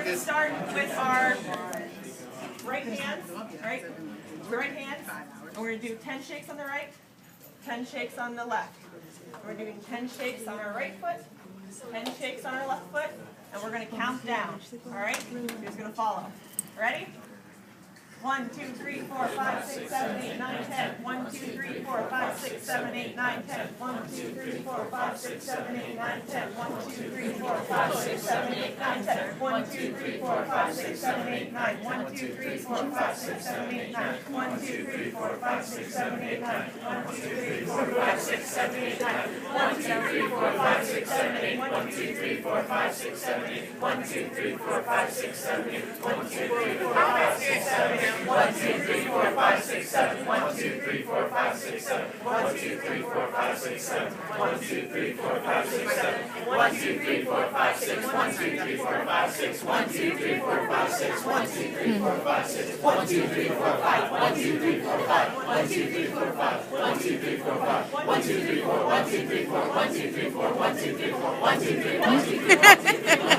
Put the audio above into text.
to start with our right hands, right? Right hands, and we're going to do 10 shakes on the right, 10 shakes on the left. We're doing 10 shakes on our right foot, 10 shakes on our left foot, and we're going to count down, all right? You're just going to follow. Ready? 1, 2, 3, 4, 5, 6, 7, 8, 9, 10. 1, 2, 3, 4, 5, 6, 7, 8, 9, 10. 1, 2, 3, 4, 5, 6, 7, 8, 9, 10. 1, 2, 3, 4, 5, 6, 7, 8, 9, 10. 1, 2, 3, 4, 5, 6, 7, 8, 9. 1, 2, 3, 4, 5, 6, 7, 8, 9. 1, 2, 3, 4, 5, 6, 7, 8, 9. 1, 2, 3, 4, 5, 6, 7, 8, 9. 1, 2, 3, 4, 5, 6, 7, 8. 1, 2, 3, 4, 5, 6, 7, 8. 1, 2, 3, 4, 5, 6, 7, 8. 1, 2, 3, 4, 5, 6, 7, 8. 1, 2, 3, 4, 5, 6, 7. 1, 2, 3, 4, 5, 6, 7. 1, 2, 3, 4, 5, 6, 7. 1, 2, 3, 4, 5, 6, 7. 1, 2, 3, 4, 5, 6. 1, 2, 3, 4, 5, 6. 1, 2, 3, 4, 5, 6. 1, 2, 3, 4, 5, 6. 1, 2, 3, 4, 5. 1, 2, 3, 4, 5. 1, 2, 3, 4, 5. 1, 2, 3, 4, 5. 1, 2, 3, 4. 1, 2, 3, 4. 1, 2, 3, 4. 1, 2, 3, 4. 1, 2, 3, 1, 2, 3, 1, 2, 3, 1, 2, 3.